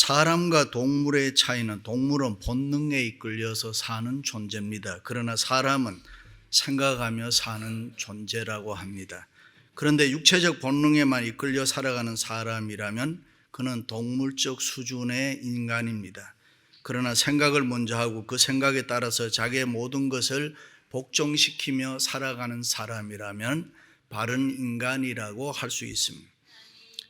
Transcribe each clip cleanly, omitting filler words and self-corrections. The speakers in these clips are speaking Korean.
사람과 동물의 차이는 동물은 본능에 이끌려서 사는 존재입니다. 그러나 사람은 생각하며 사는 존재라고 합니다. 그런데 육체적 본능에만 이끌려 살아가는 사람이라면 그는 동물적 수준의 인간입니다. 그러나 생각을 먼저 하고 그 생각에 따라서 자기의 모든 것을 복종시키며 살아가는 사람이라면 바른 인간이라고 할 수 있습니다.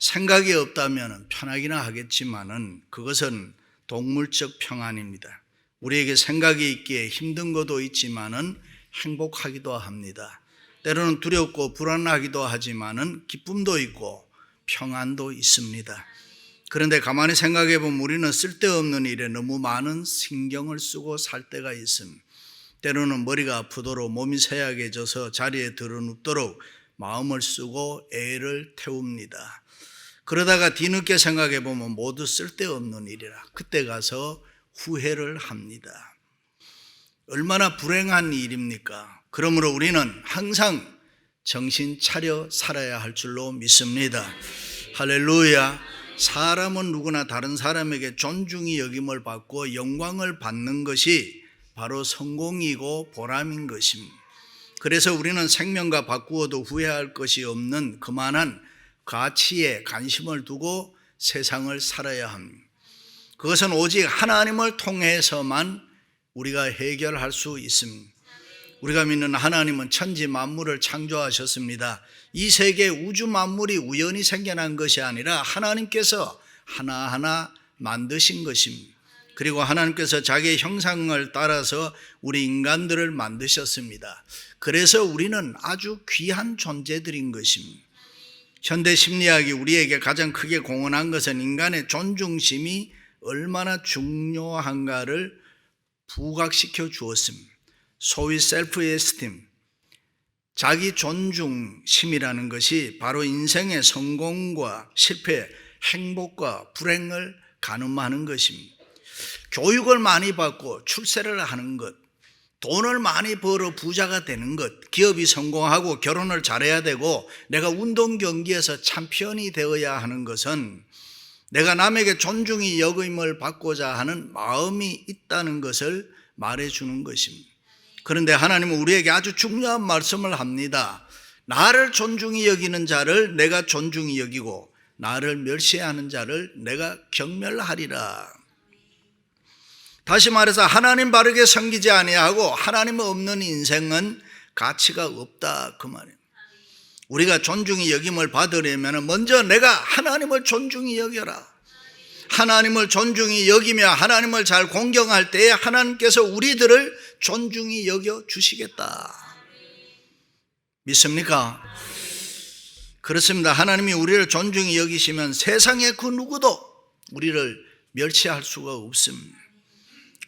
생각이 없다면 편하기나 하겠지만은 그것은 동물적 평안입니다. 우리에게 생각이 있기에 힘든 것도 있지만은 행복하기도 합니다. 때로는 두렵고 불안하기도 하지만은 기쁨도 있고 평안도 있습니다. 그런데 가만히 생각해 보면 우리는 쓸데없는 일에 너무 많은 신경을 쓰고 살 때가 있습니다. 때로는 머리가 아프도록 몸이 쇠약해져서 자리에 드러눕도록 마음을 쓰고 애를 태웁니다. 그러다가 뒤늦게 생각해 보면 모두 쓸데없는 일이라 그때 가서 후회를 합니다. 얼마나 불행한 일입니까? 그러므로 우리는 항상 정신 차려 살아야 할 줄로 믿습니다. 할렐루야. 사람은 누구나 다른 사람에게 존중이 여김을 받고 영광을 받는 것이 바로 성공이고 보람인 것입니다. 그래서 우리는 생명과 바꾸어도 후회할 것이 없는 그만한 가치에 관심을 두고 세상을 살아야 합니다. 그것은 오직 하나님을 통해서만 우리가 해결할 수 있습니다. 우리가 믿는 하나님은 천지 만물을 창조하셨습니다. 이 세계 우주 만물이 우연히 생겨난 것이 아니라 하나님께서 하나하나 만드신 것입니다. 그리고 하나님께서 자기의 형상을 따라서 우리 인간들을 만드셨습니다. 그래서 우리는 아주 귀한 존재들인 것입니다. 현대 심리학이 우리에게 가장 크게 공헌한 것은 인간의 존중심이 얼마나 중요한가를 부각시켜 주었습니다. 소위 셀프 에스팀, 자기 존중심이라는 것이 바로 인생의 성공과 실패, 행복과 불행을 가늠하는 것입니다. 교육을 많이 받고 출세를 하는 것, 돈을 많이 벌어 부자가 되는 것, 기업이 성공하고 결혼을 잘해야 되고 내가 운동 경기에서 챔피언이 되어야 하는 것은 내가 남에게 존중이 여김을 받고자 하는 마음이 있다는 것을 말해주는 것입니다. 그런데 하나님은 우리에게 아주 중요한 말씀을 합니다. 나를 존중히 여기는 자를 내가 존중히 여기고 나를 멸시하는 자를 내가 경멸하리라. 다시 말해서 하나님 바르게 섬기지 아니하고 하나님 없는 인생은 가치가 없다 그 말입니다. 우리가 존중이 여김을 받으려면 먼저 내가 하나님을 존중히 여겨라. 하나님을 존중히 여기며 하나님을 잘 공경할 때에 하나님께서 우리들을 존중히 여겨 주시겠다. 믿습니까? 그렇습니다. 하나님이 우리를 존중히 여기시면 세상의 그 누구도 우리를 멸시할 수가 없습니다.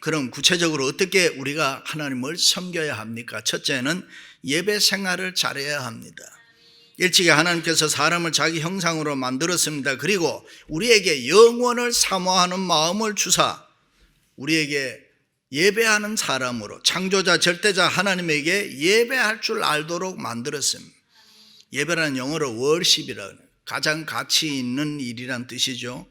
그럼 구체적으로 어떻게 우리가 하나님을 섬겨야 합니까? 첫째는 예배 생활을 잘해야 합니다. 일찍이 하나님께서 사람을 자기 형상으로 만들었습니다. 그리고 우리에게 영원을 사모하는 마음을 주사 우리에게 예배하는 사람으로 창조자 절대자 하나님에게 예배할 줄 알도록 만들었습니다. 예배라는 영어로 worship이라고 해요. 가장 가치 있는 일이란 뜻이죠.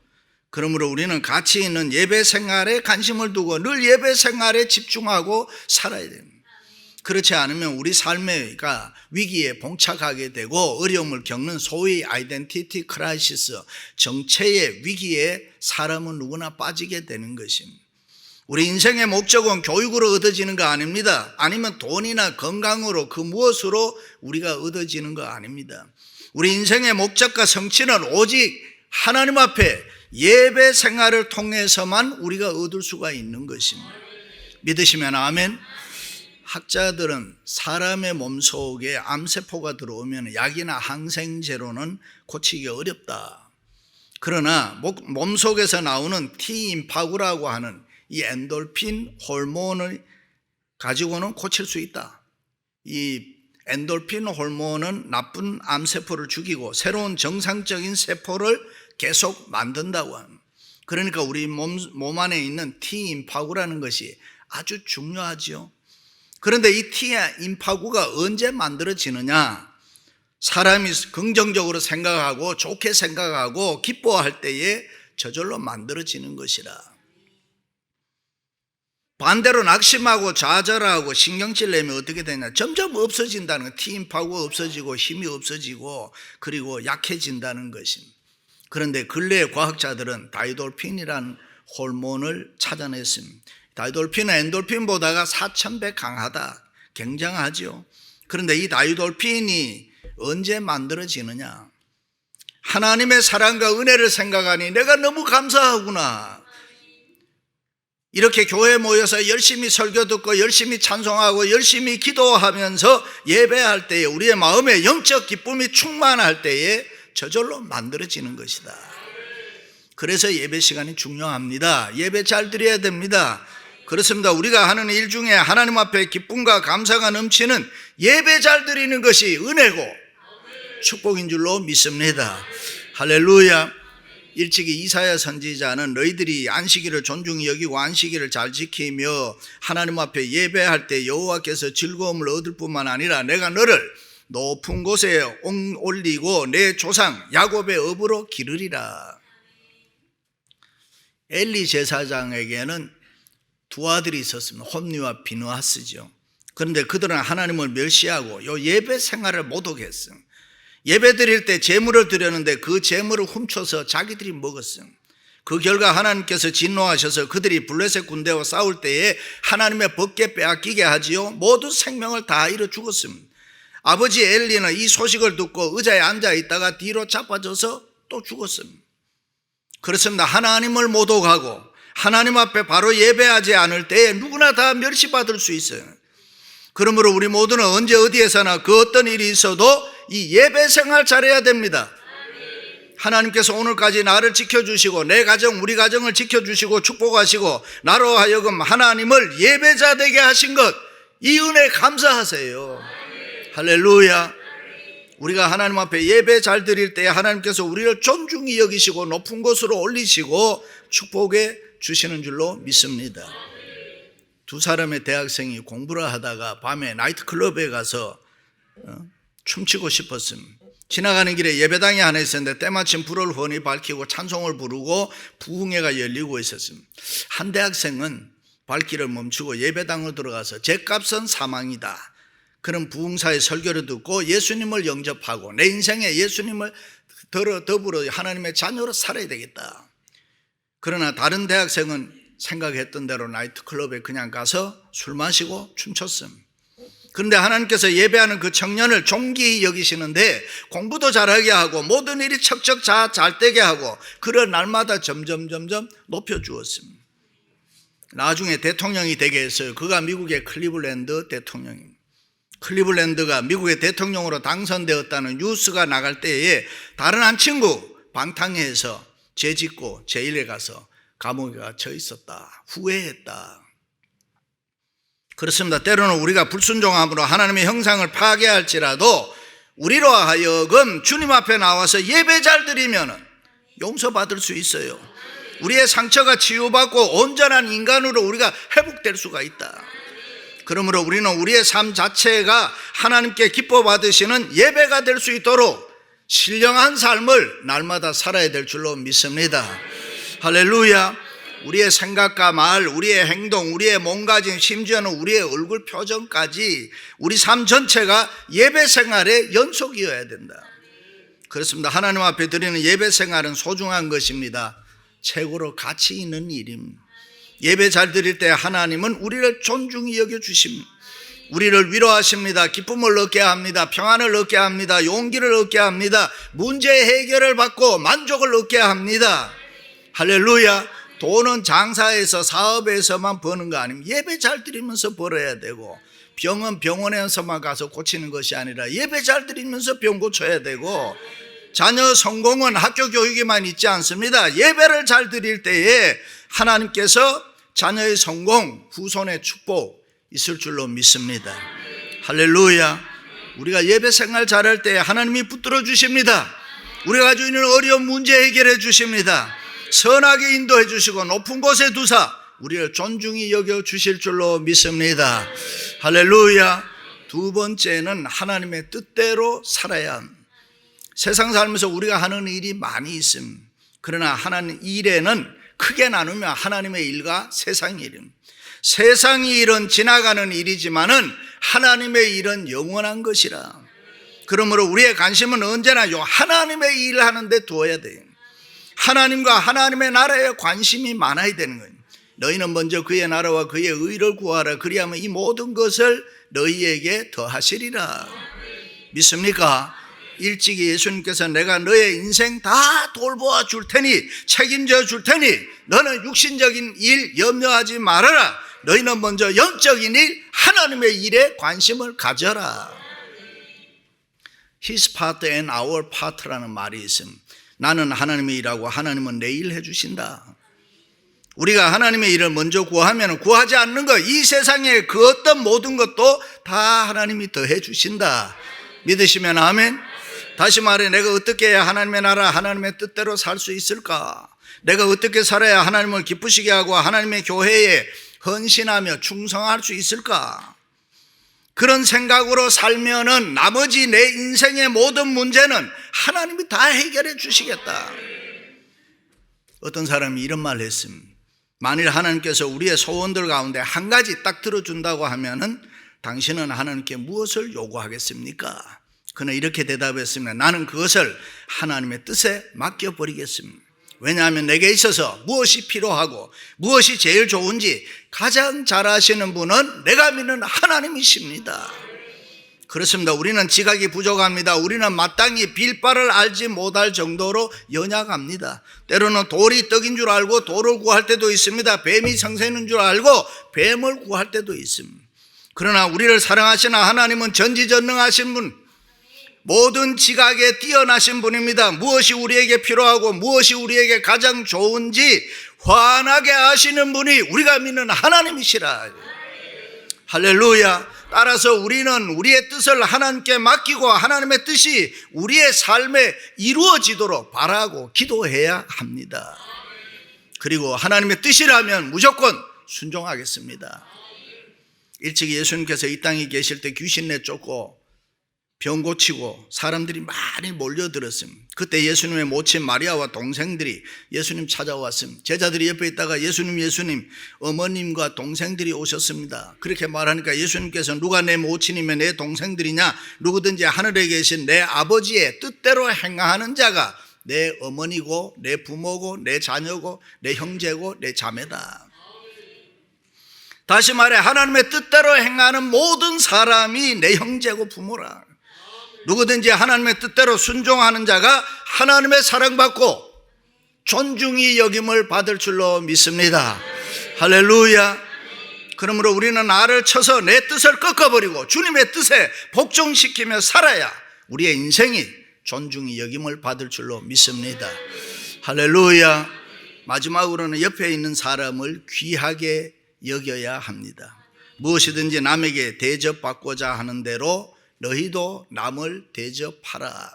그러므로 우리는 가치 있는 예배 생활에 관심을 두고 늘 예배 생활에 집중하고 살아야 됩니다. 그렇지 않으면 우리 삶가 위기에 봉착하게 되고 어려움을 겪는 소위 아이덴티티 크라이시스, 정체의 위기에 사람은 누구나 빠지게 되는 것입니다. 우리 인생의 목적은 교육으로 얻어지는 거 아닙니다. 아니면 돈이나 건강으로 그 무엇으로 우리가 얻어지는 거 아닙니다. 우리 인생의 목적과 성취는 오직 하나님 앞에 예배 생활을 통해서만 우리가 얻을 수가 있는 것입니다. 믿으시면 아멘. 학자들은 사람의 몸속에 암세포가 들어오면 약이나 항생제로는 고치기 어렵다. 그러나 몸속에서 나오는 T임파구라고 하는 이 엔돌핀 호르몬을 가지고는 고칠 수 있다. 이 엔돌핀 호르몬은 나쁜 암세포를 죽이고 새로운 정상적인 세포를 계속 만든다고 합니다. 그러니까 우리 몸 안에 있는 T임파구라는 것이 아주 중요하죠. 그런데 이 T임파구가 언제 만들어지느냐? 사람이 긍정적으로 생각하고 좋게 생각하고 기뻐할 때에 저절로 만들어지는 것이라. 반대로 낙심하고 좌절하고 신경질 내면 어떻게 되냐, 점점 없어진다는 것. 티임파고 없어지고 힘이 없어지고 그리고 약해진다는 것입니다. 그런데 근래 과학자들은 다이돌핀이라는 호르몬을 찾아냈습니다. 다이돌핀은 엔돌핀보다가 4000배 강하다, 굉장하죠. 그런데 이 다이돌핀이 언제 만들어지느냐, 하나님의 사랑과 은혜를 생각하니 내가 너무 감사하구나. 이렇게 교회에 모여서 열심히 설교 듣고 열심히 찬송하고 열심히 기도하면서 예배할 때에 우리의 마음에 영적 기쁨이 충만할 때에 저절로 만들어지는 것이다. 그래서 예배 시간이 중요합니다. 예배 잘 드려야 됩니다. 그렇습니다. 우리가 하는 일 중에 하나님 앞에 기쁨과 감사가 넘치는 예배 잘 드리는 것이 은혜고 축복인 줄로 믿습니다. 할렐루야. 일찍이 이사야 선지자는 너희들이 안식일을 존중히 여기고 안식일을 잘 지키며 하나님 앞에 예배할 때 여호와께서 즐거움을 얻을 뿐만 아니라 내가 너를 높은 곳에 올리고 내 조상 야곱의 업으로 기르리라. 엘리 제사장에게는 두 아들이 있었습니다. 홈니와 비느하스죠. 그런데 그들은 하나님을 멸시하고 요 예배 생활을 못하겠어요. 예배 드릴 때 제물을 드렸는데 그 제물을 훔쳐서 자기들이 먹었어요. 그 결과 하나님께서 진노하셔서 그들이 블레셋 군대와 싸울 때에 하나님의 법궤 빼앗기게 하지요. 모두 생명을 다 잃어 죽었습니다. 아버지 엘리는 이 소식을 듣고 의자에 앉아 있다가 뒤로 자빠져서 또 죽었습니다. 그렇습니다. 하나님을 모독하고 하나님 앞에 바로 예배하지 않을 때에 누구나 다 멸시받을 수 있어요. 그러므로 우리 모두는 언제 어디에서나 그 어떤 일이 있어도 이 예배 생활 잘해야 됩니다. 하나님께서 오늘까지 나를 지켜주시고 내 가정 우리 가정을 지켜주시고 축복하시고 나로 하여금 하나님을 예배자 되게 하신 것, 이 은혜 감사하세요. 할렐루야. 우리가 하나님 앞에 예배 잘 드릴 때 하나님께서 우리를 존중히 여기시고 높은 곳으로 올리시고 축복해 주시는 줄로 믿습니다. 두 사람의 대학생이 공부를 하다가 밤에 나이트클럽에 가서 춤추고 싶었습니다. 지나가는 길에 예배당이 하나 있었는데 때마침 불을 훤히 밝히고 찬송을 부르고 부흥회가 열리고 있었습니다. 한 대학생은 발길을 멈추고 예배당으로 들어가서 죗값은 사망이다, 그런 부흥사의 설교를 듣고 예수님을 영접하고 내 인생에 예수님을 더불어 하나님의 자녀로 살아야 되겠다. 그러나 다른 대학생은 생각했던 대로 나이트클럽에 그냥 가서 술 마시고 춤췄습니다. 그런데 하나님께서 예배하는 그 청년을 존귀히 여기시는데 공부도 잘하게 하고 모든 일이 척척 잘 되게 하고 그를 날마다 점점 높여주었습니다. 나중에 대통령이 되게 했어요. 그가 미국의 클리블랜드 대통령입니다. 클리블랜드가 미국의 대통령으로 당선되었다는 뉴스가 나갈 때에 다른 한 친구 방탕해서 죄짓고 제일에 가서 감옥에 갇혀 있었다, 후회했다. 그렇습니다. 때로는 우리가 불순종함으로 하나님의 형상을 파괴할지라도 우리로 하여금 주님 앞에 나와서 예배 잘 드리면 용서받을 수 있어요. 우리의 상처가 치유받고 온전한 인간으로 우리가 회복될 수가 있다. 그러므로 우리는 우리의 삶 자체가 하나님께 기뻐 받으시는 예배가 될 수 있도록 신령한 삶을 날마다 살아야 될 줄로 믿습니다. 할렐루야. 우리의 생각과 말, 우리의 행동, 우리의 몸가짐, 심지어는 우리의 얼굴 표정까지 우리 삶 전체가 예배 생활의 연속이어야 된다. 그렇습니다. 하나님 앞에 드리는 예배 생활은 소중한 것입니다. 최고로 가치 있는 일입니다. 예배 잘 드릴 때 하나님은 우리를 존중히 여겨주십니다. 우리를 위로하십니다. 기쁨을 얻게 합니다. 평안을 얻게 합니다. 용기를 얻게 합니다. 문제 해결을 받고 만족을 얻게 합니다. 할렐루야. 돈은 장사에서 사업에서만 버는 거 아닙니다. 예배 잘 드리면서 벌어야 되고, 병은 병원에서만 가서 고치는 것이 아니라 예배 잘 드리면서 병 고쳐야 되고, 자녀 성공은 학교 교육에만 있지 않습니다. 예배를 잘 드릴 때에 하나님께서 자녀의 성공, 후손의 축복 있을 줄로 믿습니다. 할렐루야. 우리가 예배 생활 잘할 때 하나님이 붙들어 주십니다. 우리가 가지고 있는 어려운 문제 해결해 주십니다. 선하게 인도해 주시고 높은 곳에 두사 우리를 존중히 여겨 주실 줄로 믿습니다. 할렐루야. 두 번째는 하나님의 뜻대로 살아야 합니다. 세상 살면서 우리가 하는 일이 많이 있습니다. 그러나 하나님 일에는 크게 나누면 하나님의 일과 세상의 일입니다. 세상의 일은 지나가는 일이지만은 하나님의 일은 영원한 것이라. 그러므로 우리의 관심은 언제나 요 하나님의 일을 하는데 두어야 돼요. 하나님과 하나님의 나라에 관심이 많아야 되는 거예요. 너희는 먼저 그의 나라와 그의 의를 구하라. 그리하면 이 모든 것을 너희에게 더하시리라. 믿습니까? 일찍이 예수님께서 내가 너의 인생 다 돌보아 줄 테니, 책임져 줄 테니 너는 육신적인 일 염려하지 말아라. 너희는 먼저 영적인 일, 하나님의 일에 관심을 가져라. His part and our part라는 말이 있습니다. 나는 하나님의 일하고 하나님은 내 일 해주신다. 우리가 하나님의 일을 먼저 구하면 구하지 않는 것, 이 세상의 그 어떤 모든 것도 다 하나님이 더해 주신다. 믿으시면 아멘. 다시 말해, 내가 어떻게 해야 하나님의 나라, 하나님의 뜻대로 살 수 있을까? 내가 어떻게 살아야 하나님을 기쁘시게 하고 하나님의 교회에 헌신하며 충성할 수 있을까? 그런 생각으로 살면은 나머지 내 인생의 모든 문제는 하나님이 다 해결해 주시겠다. 어떤 사람이 이런 말을 했습니다. 만일 하나님께서 우리의 소원들 가운데 한 가지 딱 들어준다고 하면은 당신은 하나님께 무엇을 요구하겠습니까? 그는 이렇게 대답했습니다. 나는 그것을 하나님의 뜻에 맡겨버리겠습니다. 왜냐하면 내게 있어서 무엇이 필요하고 무엇이 제일 좋은지 가장 잘 아시는 분은 내가 믿는 하나님이십니다. 그렇습니다. 우리는 지각이 부족합니다. 우리는 마땅히 빌 바를 알지 못할 정도로 연약합니다. 때로는 돌이 떡인 줄 알고 돌을 구할 때도 있습니다. 뱀이 성새는 줄 알고 뱀을 구할 때도 있습니다. 그러나 우리를 사랑하시는 하나님은 전지전능하신 분, 모든 지각에 뛰어나신 분입니다. 무엇이 우리에게 필요하고 무엇이 우리에게 가장 좋은지 환하게 아시는 분이 우리가 믿는 하나님이시라. 할렐루야. 따라서 우리는 우리의 뜻을 하나님께 맡기고 하나님의 뜻이 우리의 삶에 이루어지도록 바라고 기도해야 합니다. 그리고 하나님의 뜻이라면 무조건 순종하겠습니다. 일찍이 예수님께서 이 땅에 계실 때 귀신 내쫓고 병 고치고 사람들이 많이 몰려들었습니다. 그때 예수님의 모친 마리아와 동생들이 예수님 찾아왔습니다. 제자들이 옆에 있다가 예수님 어머님과 동생들이 오셨습니다. 그렇게 말하니까 예수님께서 누가 내 모친이며 내 동생들이냐? 누구든지 하늘에 계신 내 아버지의 뜻대로 행하는 자가 내 어머니고 내 부모고 내 자녀고 내 형제고 내 자매다. 다시 말해 하나님의 뜻대로 행하는 모든 사람이 내 형제고 부모라. 누구든지 하나님의 뜻대로 순종하는 자가 하나님의 사랑받고 존중이 여김을 받을 줄로 믿습니다. 할렐루야. 그러므로 우리는 나를 쳐서 내 뜻을 꺾어버리고 주님의 뜻에 복종시키며 살아야 우리의 인생이 존중이 여김을 받을 줄로 믿습니다. 할렐루야. 마지막으로는 옆에 있는 사람을 귀하게 여겨야 합니다. 무엇이든지 남에게 대접받고자 하는 대로 너희도 남을 대접하라.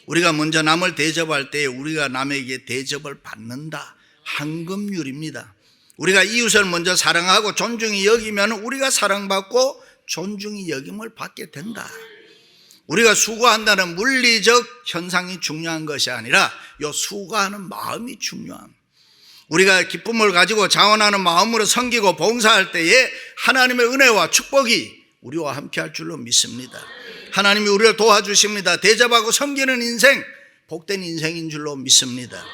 우리가 먼저 남을 대접할 때 우리가 남에게 대접을 받는다. 황금률입니다. 우리가 이웃을 먼저 사랑하고 존중히 여기면 우리가 사랑받고 존중히 여김을 받게 된다. 우리가 수고한다는 물리적 현상이 중요한 것이 아니라 이 수고하는 마음이 중요합니다. 우리가 기쁨을 가지고 자원하는 마음으로 섬기고 봉사할 때에 하나님의 은혜와 축복이 우리와 함께 할 줄로 믿습니다. 하나님이 우리를 도와주십니다. 대접하고 섬기는 인생, 복된 인생인 줄로 믿습니다.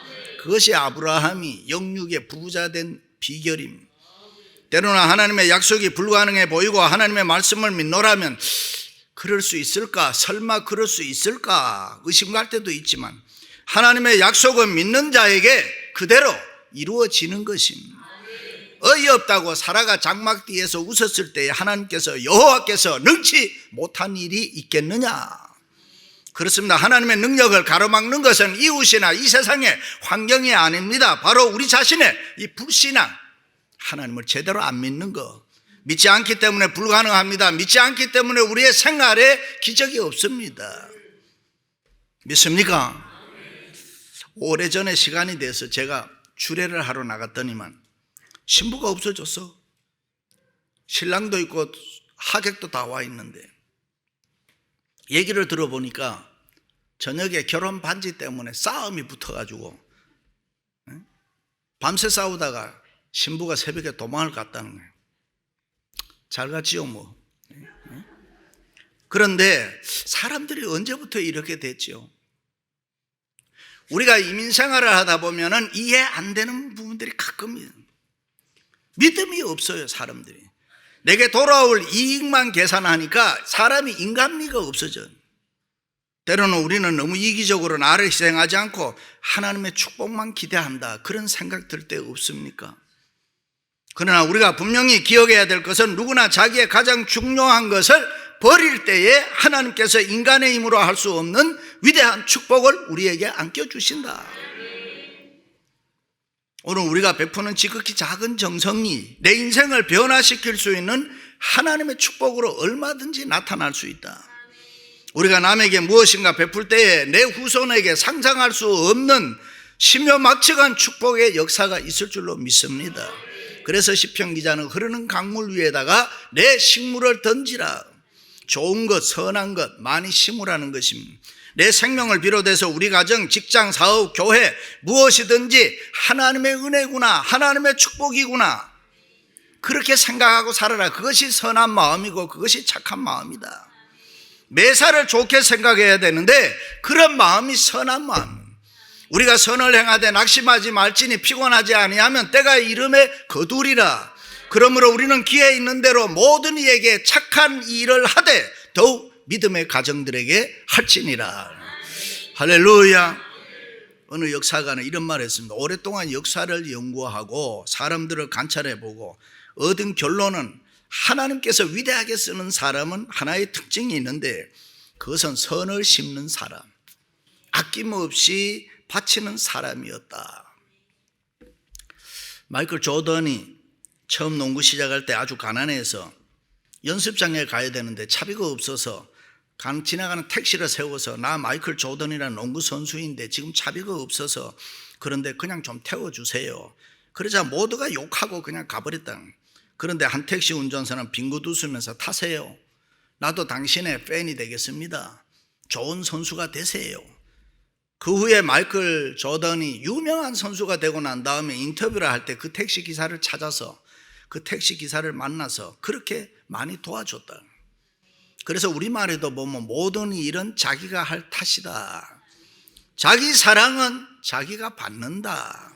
그것이 아브라함이 영육의 부자 된 비결입니다. 때로는 하나님의 약속이 불가능해 보이고 하나님의 말씀을 믿노라면 그럴 수 있을까? 설마 그럴 수 있을까? 의심할 때도 있지만 하나님의 약속은 믿는 자에게 그대로 이루어지는 것입니다. 어이없다고 사라가 장막 뒤에서 웃었을 때 하나님께서 여호와께서 능치 못한 일이 있겠느냐? 그렇습니다. 하나님의 능력을 가로막는 것은 이웃이나 이 세상의 환경이 아닙니다. 바로 우리 자신의 이 불신앙, 하나님을 제대로 안 믿는 것, 믿지 않기 때문에 불가능합니다. 믿지 않기 때문에 우리의 생활에 기적이 없습니다. 믿습니까? 오래전에 시간이 돼서 제가 주례를 하러 나갔더니만 신부가 없어졌어. 신랑도 있고 하객도 다 와 있는데 얘기를 들어보니까 저녁에 결혼 반지 때문에 싸움이 붙어가지고 밤새 싸우다가 신부가 새벽에 도망을 갔다는 거예요. 잘 갔지요 뭐. 그런데 사람들이 언제부터 이렇게 됐죠? 우리가 이민 생활을 하다 보면은 이해 안 되는 부분들이 가끔 믿음이 없어요. 사람들이 내게 돌아올 이익만 계산하니까 사람이 인간미가 없어져. 때로는 우리는 너무 이기적으로 나를 희생하지 않고 하나님의 축복만 기대한다, 그런 생각 들 때 없습니까? 그러나 우리가 분명히 기억해야 될 것은 누구나 자기의 가장 중요한 것을 버릴 때에 하나님께서 인간의 힘으로 할 수 없는 위대한 축복을 우리에게 안겨주신다. 오늘 우리가 베푸는 지극히 작은 정성이 내 인생을 변화시킬 수 있는 하나님의 축복으로 얼마든지 나타날 수 있다. 우리가 남에게 무엇인가 베풀 때에 내 후손에게 상상할 수 없는 심요막측한 축복의 역사가 있을 줄로 믿습니다. 그래서 시편 기자는 흐르는 강물 위에다가 내 식물을 던지라. 좋은 것, 선한 것 많이 심으라는 것입니다. 내 생명을 비롯해서 우리 가정, 직장, 사업, 교회 무엇이든지 하나님의 은혜구나, 하나님의 축복이구나, 그렇게 생각하고 살아라. 그것이 선한 마음이고 그것이 착한 마음이다. 매사를 좋게 생각해야 되는데 그런 마음이 선한 마음. 우리가 선을 행하되 낙심하지 말지니 피곤하지 아니하면 때가 이름에 거두리라. 그러므로 우리는 기회 있는 대로 모든 이에게 착한 일을 하되 더욱 믿음의 가정들에게 할지니라. 할렐루야. 어느 역사가는 이런 말을 했습니다. 오랫동안 역사를 연구하고 사람들을 관찰해보고 얻은 결론은 하나님께서 위대하게 쓰는 사람은 하나의 특징이 있는데 그것은 선을 심는 사람, 아낌없이 바치는 사람이었다. 마이클 조던이 처음 농구 시작할 때 아주 가난해서 연습장에 가야 되는데 차비가 없어서 지나가는 택시를 세워서 나 마이클 조던이라는 농구 선수인데 지금 차비가 없어서 그런데 그냥 좀 태워주세요. 그러자 모두가 욕하고 그냥 가버렸다. 그런데 한 택시 운전사는 빙긋 웃으면서 타세요. 나도 당신의 팬이 되겠습니다. 좋은 선수가 되세요. 그 후에 마이클 조던이 유명한 선수가 되고 난 다음에 인터뷰를 할 때 그 택시 기사를 찾아서 그 택시 기사를 만나서 그렇게 많이 도와줬다. 그래서 우리말에도 보면 모든 일은 자기가 할 탓이다. 자기 사랑은 자기가 받는다.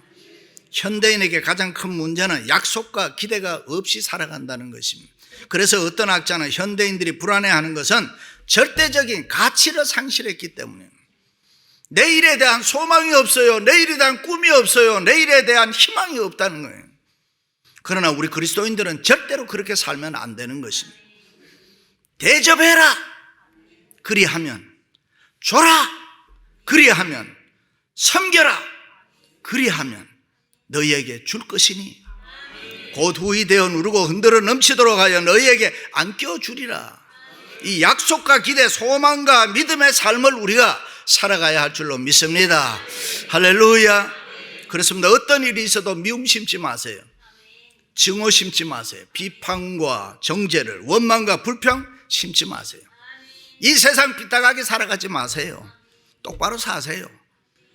현대인에게 가장 큰 문제는 약속과 기대가 없이 살아간다는 것입니다. 그래서 어떤 학자는 현대인들이 불안해하는 것은 절대적인 가치를 상실했기 때문에 내일에 대한 소망이 없어요. 내일에 대한 꿈이 없어요. 내일에 대한 희망이 없다는 거예요. 그러나 우리 그리스도인들은 절대로 그렇게 살면 안 되는 것입니다. 대접해라. 그리하면 줘라. 그리하면 섬겨라. 그리하면 너희에게 줄 것이니 곧 후이 되어 누르고 흔들어 넘치도록 하여 너희에게 안겨주리라. 이 약속과 기대, 소망과 믿음의 삶을 우리가 살아가야 할 줄로 믿습니다. 할렐루야. 그렇습니다. 어떤 일이 있어도 미움 심지 마세요. 증오 심지 마세요. 비판과 정죄를, 원망과 불평 심지 마세요. 이 세상 삐딱하게 살아가지 마세요. 똑바로 사세요.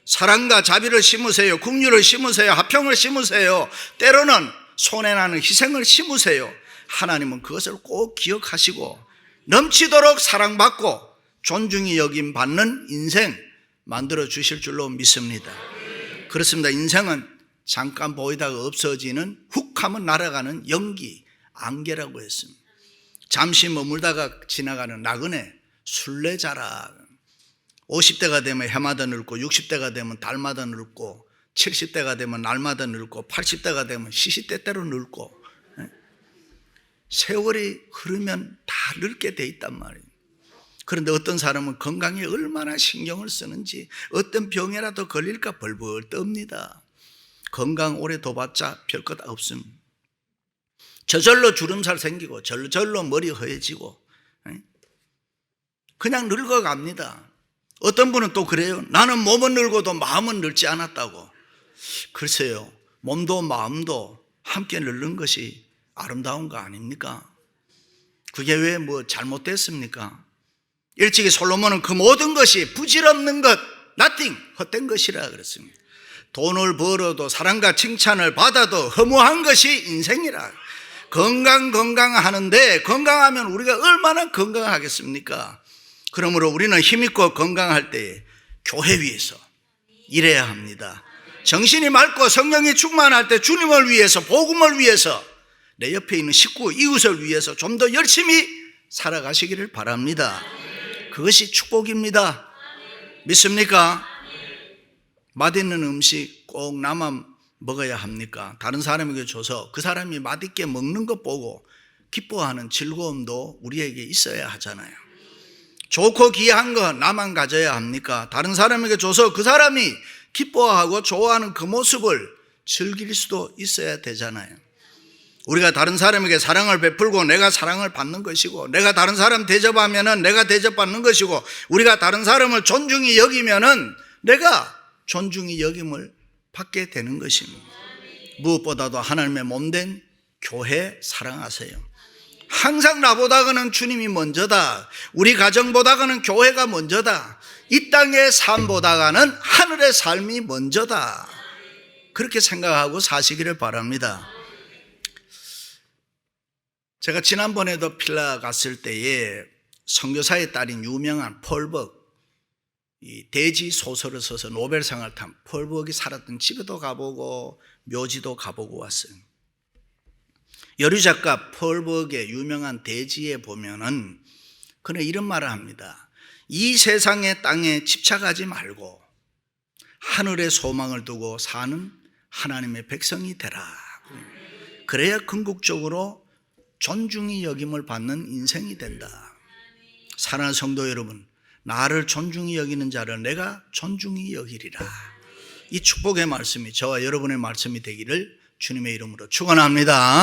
사랑과 자비를 심으세요. 긍휼을 심으세요. 화평을 심으세요. 때로는 손해나는 희생을 심으세요. 하나님은 그것을 꼭 기억하시고 넘치도록 사랑받고 존중이 여김 받는 인생 만들어 주실 줄로 믿습니다. 그렇습니다. 인생은 잠깐 보이다가 없어지는, 훅 하면 날아가는 연기, 안개라고 했습니다. 잠시 머물다가 지나가는 나그네, 순례자라. 50대가 되면 해마다 늙고 60대가 되면 달마다 늙고 70대가 되면 날마다 늙고 80대가 되면 시시때때로 늙고 세월이 흐르면 다 늙게 돼 있단 말이에요. 그런데 어떤 사람은 건강에 얼마나 신경을 쓰는지 어떤 병이라도 걸릴까 벌벌 떱니다. 건강 오래 둬봤자 별것 없습니다. 저절로 주름살 생기고 저절로 머리 허해지고 그냥 늙어갑니다. 어떤 분은 또 그래요. 나는 몸은 늙어도 마음은 늙지 않았다고. 글쎄요, 몸도 마음도 함께 늙는 것이 아름다운 거 아닙니까? 그게 왜 뭐 잘못됐습니까? 일찍이 솔로몬은 그 모든 것이 부질없는 것, nothing, 헛된 것이라 그랬습니다. 돈을 벌어도 사랑과 칭찬을 받아도 허무한 것이 인생이라. 건강하는데 건강하면 우리가 얼마나 건강하겠습니까? 그러므로 우리는 힘있고 건강할 때 교회 위해서 일해야 합니다. 정신이 맑고 성령이 충만할 때 주님을 위해서, 복음을 위해서, 내 옆에 있는 식구, 이웃을 위해서 좀 더 열심히 살아가시기를 바랍니다. 그것이 축복입니다. 믿습니까? 맛있는 음식 꼭 나만 먹어야 합니까? 다른 사람에게 줘서 그 사람이 맛있게 먹는 것 보고 기뻐하는 즐거움도 우리에게 있어야 하잖아요. 좋고 귀한 거 나만 가져야 합니까? 다른 사람에게 줘서 그 사람이 기뻐하고 좋아하는 그 모습을 즐길 수도 있어야 되잖아요. 우리가 다른 사람에게 사랑을 베풀고 내가 사랑을 받는 것이고, 내가 다른 사람 대접하면은 내가 대접받는 것이고, 우리가 다른 사람을 존중히 여기면은 내가 존중히 여김을 받게 되는 것입니다. 무엇보다도 하나님의 몸된 교회 사랑하세요. 항상 나보다가는 주님이 먼저다. 우리 가정보다가는 교회가 먼저다. 이 땅의 삶보다가는 하늘의 삶이 먼저다. 그렇게 생각하고 사시기를 바랍니다. 제가 지난번에도 필라 갔을 때에 선교사의 딸인 유명한 폴 벅, 이 대지 소설을 써서 노벨상을 탄 폴 벅이 살았던 집에도 가보고 묘지도 가보고 왔어요. 여류 작가 폴 벅의 유명한 대지에 보면은 그는 이런 말을 합니다. 이 세상의 땅에 집착하지 말고 하늘의 소망을 두고 사는 하나님의 백성이 되라. 그래야 궁극적으로 존중이 여김을 받는 인생이 된다. 사랑하는 성도 여러분, 나를 존중히 여기는 자를 내가 존중히 여기리라. 이 축복의 말씀이 저와 여러분의 말씀이 되기를 주님의 이름으로 축원합니다.